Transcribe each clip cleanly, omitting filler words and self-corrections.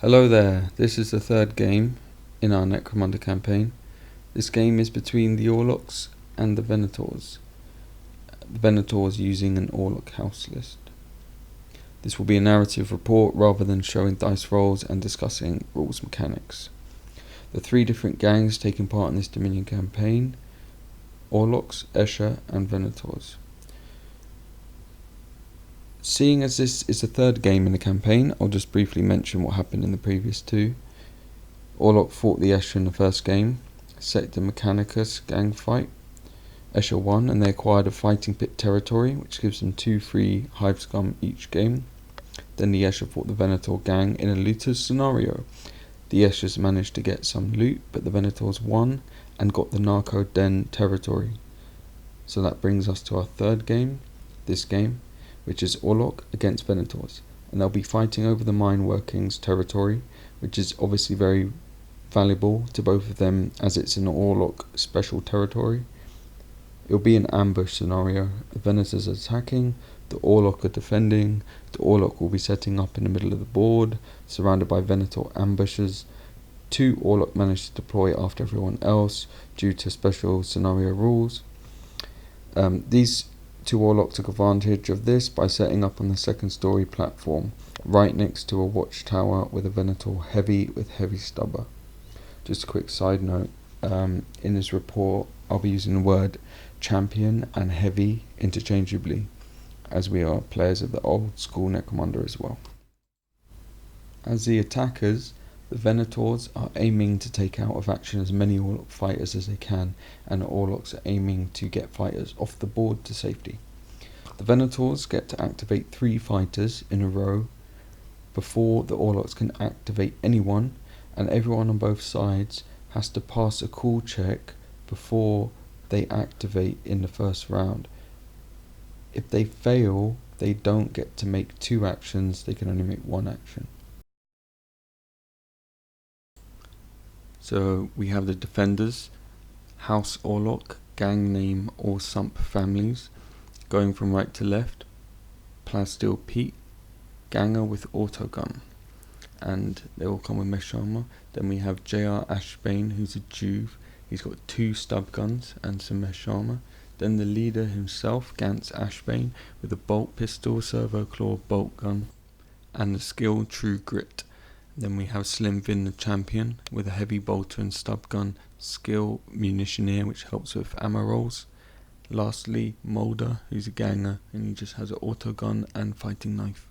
Hello there, this is the third game in our Necromunda campaign. This game is between the Orlocks and the Venators. The Venators using an Orlock house list. This will be a narrative report rather than showing dice rolls and discussing rules mechanics. The three different gangs taking part in this Dominion campaign: Orlocks, Escher and Venators. Seeing as this is the third game in the campaign, I'll just briefly mention what happened in the previous two. Orlock fought the Escher in the first game, Sector Mechanicus gang fight. Escher won and they acquired a fighting pit territory, which gives them 2 free hive scum each game. Then the Escher fought the Venator gang in a looters scenario. The Eschers managed to get some loot, but the Venators won and got the Narco Den territory. So that brings us to our third game, this game, which is Orlock against Venators, and they'll be fighting over the mine workings territory, which is obviously very valuable to both of them as it's an Orlock special territory. It'll be an ambush scenario. The Venators are attacking, the Orlock are defending. The Orlock will be setting up in the middle of the board, surrounded by Venator ambushers. 2 Orlock managed to deploy after everyone else due to special scenario rules. These 2 Orlock took advantage of this by setting up on the second story platform, right next to a watchtower with a Venator heavy with heavy stubber. Just a quick side note, in this report I'll be using the word champion and heavy interchangeably, as we are players of the old school Necromunda as well. As the attackers, the Venators are aiming to take out of action as many Orlock fighters as they can, and the Orlocks are aiming to get fighters off the board to safety. The Venators get to activate 3 fighters in a row before the Orlocks can activate anyone, and everyone on both sides has to pass a cool check before they activate in the first round. If they fail, they don't get to make 2 actions, they can only make 1 action. So we have the defenders, House Orlock, gang name or Sump families, going from right to left. Plassteel Pete, ganger with autogun, and they all come with mesh armor. Then we have JR Ashbane, who's a Juve. He's got 2 stub guns and some mesh armor. Then the leader himself, Gantz Ashbane, with a bolt pistol, servo claw, bolt gun, and the skill True Grit. Then we have Slim Vin the champion with a heavy bolter and stub gun, skill munitioneer, which helps with ammo rolls. Lastly, Mulder, who's a ganger, and he just has an auto gun and fighting knife.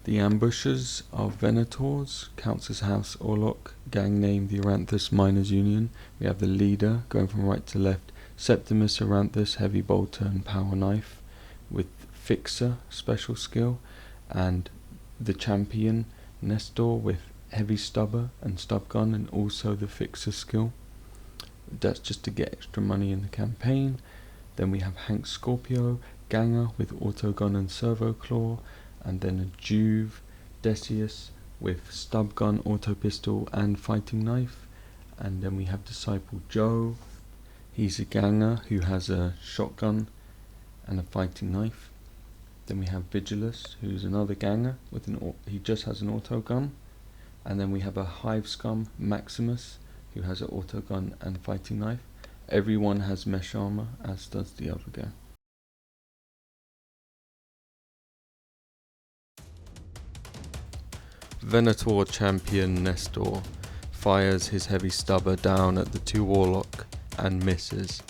The ambushers are Venators, counts as House Orlock, gang name the Aranthus Miners Union. We have the leader, going from right to left, Septimus Aranthus, heavy bolter and power knife, with Fixer, special skill, and the champion, Nestor, with heavy stubber and stub gun, and also the Fixer skill. That's just to get extra money in the campaign. Then we have Hank Scorpio, ganger with autogun and servo claw, and then a Juve, Decius, with stub gun, auto pistol and fighting knife. And then we have Disciple Joe, he's a ganger who has a shotgun and a fighting knife. Then we have Vigilus, who's another ganger with he just has an auto gun. And then we have a hive scum, Maximus, who has an auto gun and fighting knife. Everyone has mesh armor, as does the other guy. Venator champion Nestor fires his heavy stubber down at the 2 Orlock and misses.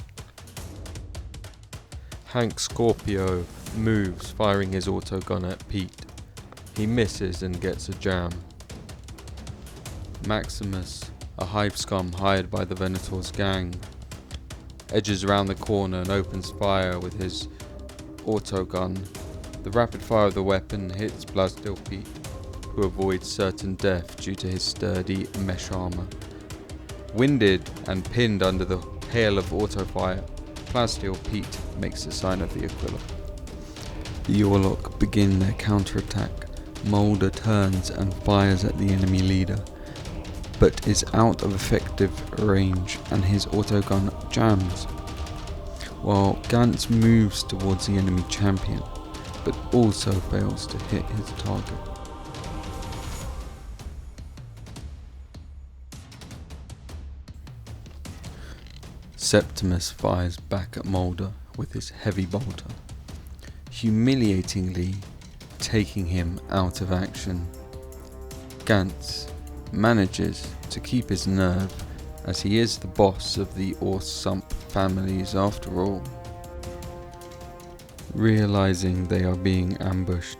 Hank Scorpio moves, firing his autogun at Pete. He misses and gets a jam. Maximus, a hive scum hired by the Venator's gang, edges around the corner and opens fire with his autogun. The rapid fire of the weapon hits Plassteel Pete, who avoids certain death due to his sturdy mesh armor. Winded and pinned under the hail of auto fire, Plassteel Pete makes the sign of the Aquila. The Orlock begin their counterattack. Mulder turns and fires at the enemy leader. but is out of effective range and his autogun jams, while Gantz moves towards the enemy champion, but also fails to hit his target. Septimus fires back at Mulder with his heavy bolter, humiliatingly taking him out of action. Gantz manages to keep his nerve, as he is the boss of the Orsump families after all. Realizing they are being ambushed,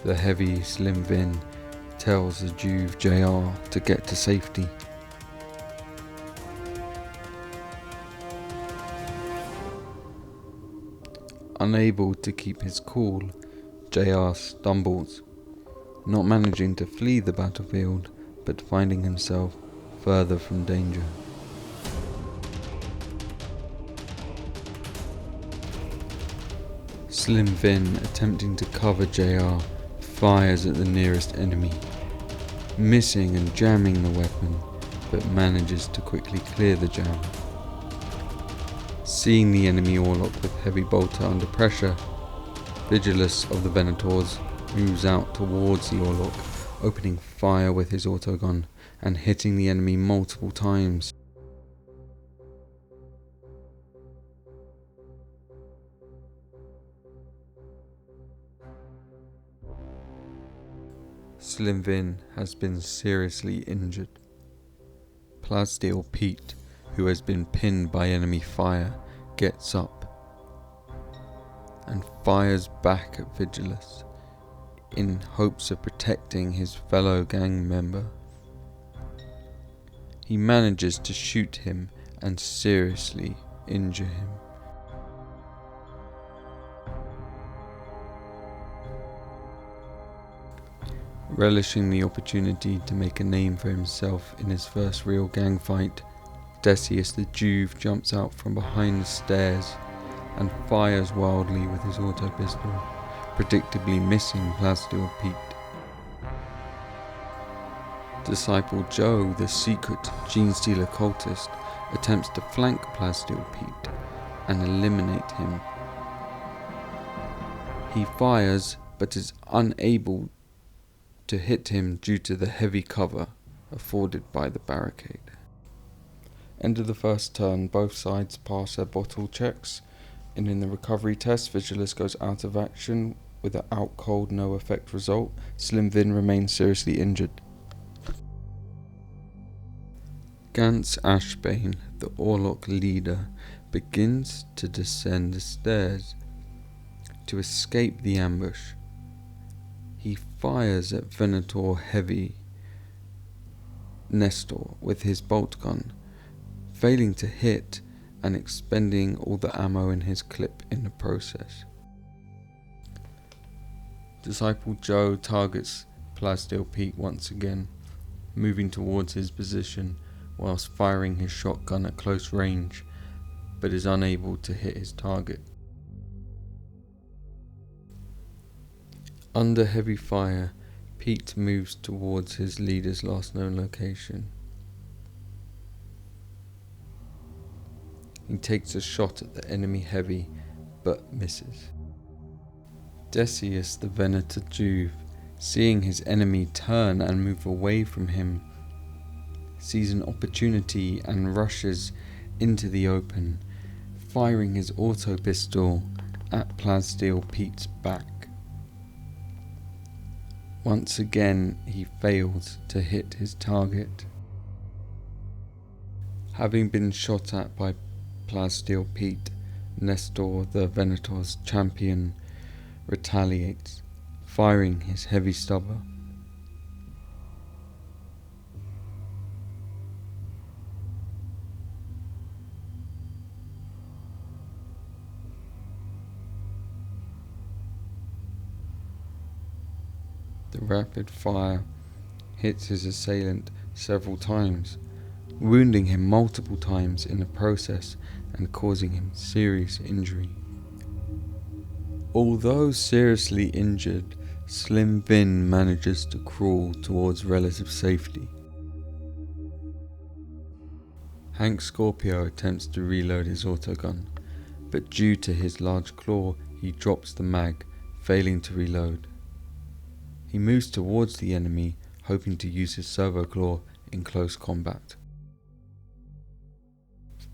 the heavy Slim Vin tells the Juve JR to get to safety. Unable to keep his cool, JR stumbles, not managing to flee the battlefield, but finding himself further from danger. Slim Vin, attempting to cover JR, fires at the nearest enemy, missing and jamming the weapon, but manages to quickly clear the jam. Seeing the enemy Orlock with heavy bolter under pressure, Vigilus of the Venators moves out towards the Orlock, opening fire with his autogun and hitting the enemy multiple times. Slim Vin has been seriously injured. Plasdale Pete, who has been pinned by enemy fire, gets up and fires back at Vigilus in hopes of protecting his fellow gang member. He manages to shoot him and seriously injure him. Relishing the opportunity to make a name for himself in his first real gang fight, Decius the Juve jumps out from behind the stairs and fires wildly with his auto pistol, predictably missing Plasdale Pete. Disciple Joe, the secret gene stealer cultist, attempts to flank Plasdale Pete and eliminate him. He fires but is unable to hit him due to the heavy cover afforded by the barricade. End of the first turn, both sides pass their bottle checks, and in the recovery test, Vigilus goes out of action with an out cold, no effect result. Slim Vin remains seriously injured. Gantz Ashbane, the Orlock leader, begins to descend the stairs to escape the ambush. He fires at Venator Heavy Nestor with his bolt gun, failing to hit and expending all the ammo in his clip in the process. Disciple Joe targets Plasdale Pete once again, moving towards his position whilst firing his shotgun at close range, but is unable to hit his target. Under heavy fire, Pete moves towards his leader's last known location. He takes a shot at the enemy heavy, but misses. Decius the Venator Juve, seeing his enemy turn and move away from him, sees an opportunity and rushes into the open, firing his auto pistol at Plasdale Pete's back. Once again, he fails to hit his target. Having been shot at by Plasdale Pete, Nestor the Venator's champion retaliates, firing his heavy stubber. The rapid fire hits his assailant several times, wounding him multiple times in the process and causing him serious injury. Although seriously injured, Slim Vin manages to crawl towards relative safety. Hank Scorpio attempts to reload his autogun, but due to his large claw he drops the mag, failing to reload. He moves towards the enemy, hoping to use his servo claw in close combat.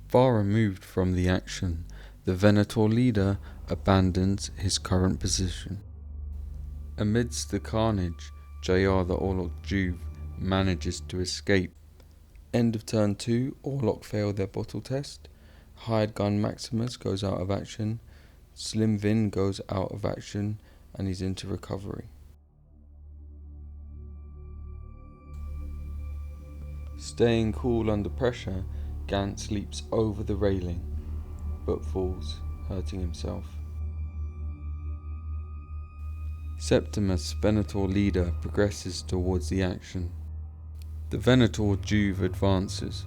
Far removed from the action, the Venator leader abandons his current position. Amidst the carnage, JR the Orlock Juve manages to escape. End of turn 2, Orlock failed their bottle test. Hired Gun Maximus goes out of action. Slim Vin goes out of action and he's into recovery. Staying cool under pressure, Gantz leaps over the railing, but falls, hurting himself. Septimus, Venator leader, progresses towards the action. The Venator Juve advances.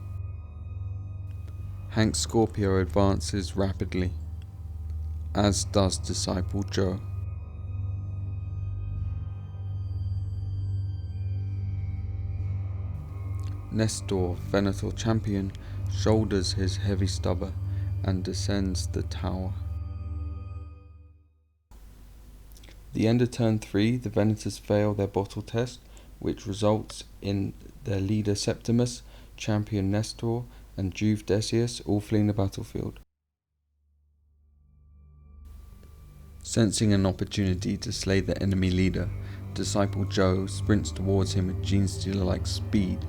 Hank Scorpio advances rapidly, as does Disciple Joe. Nestor, Venator champion, shoulders his heavy stubber and descends the tower. The end of turn 3, the Venators fail their bottle test, which results in their leader Septimus, champion Nestor, and Juve Decius all fleeing the battlefield. Sensing an opportunity to slay the enemy leader, Disciple Joe sprints towards him with Genestealer-like speed,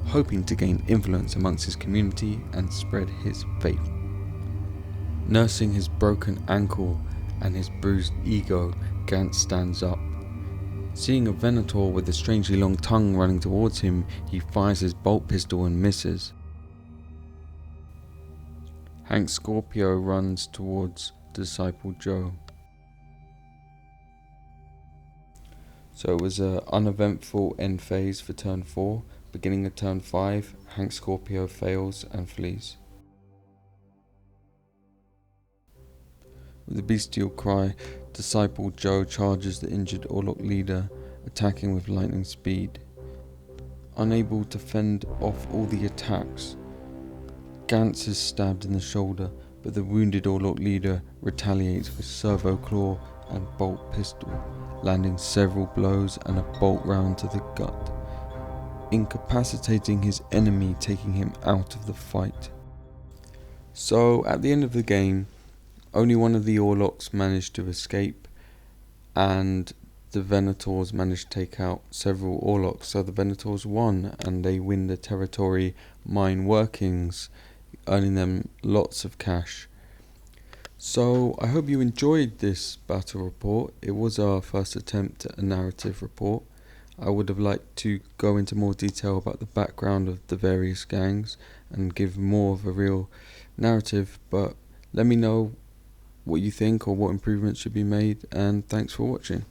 hoping to gain influence amongst his community and spread his faith. Nursing his broken ankle and his bruised ego, Gantz stands up. Seeing a Venator with a strangely long tongue running towards him, he fires his bolt pistol and misses. Hank Scorpio runs towards Disciple Joe. So it was an uneventful end phase for turn 4. Beginning of turn 5, Hank Scorpio fails and flees. With a bestial cry, Disciple Joe charges the injured Orlock leader, attacking with lightning speed. Unable to fend off all the attacks, Gantz is stabbed in the shoulder, but the wounded Orlock leader retaliates with servo claw and bolt pistol, landing several blows and a bolt round to the gut, incapacitating his enemy, taking him out of the fight. So at the end of the game, only one of the Orlocks managed to escape, and the Venators managed to take out several Orlocks. So the Venators won, and they win the territory mine workings, earning them lots of cash. So I hope you enjoyed this battle report. It was our first attempt at a narrative report. I would have liked to go into more detail about the background of the various gangs and give more of a real narrative, but let me know what you think or what improvements should be made, and thanks for watching.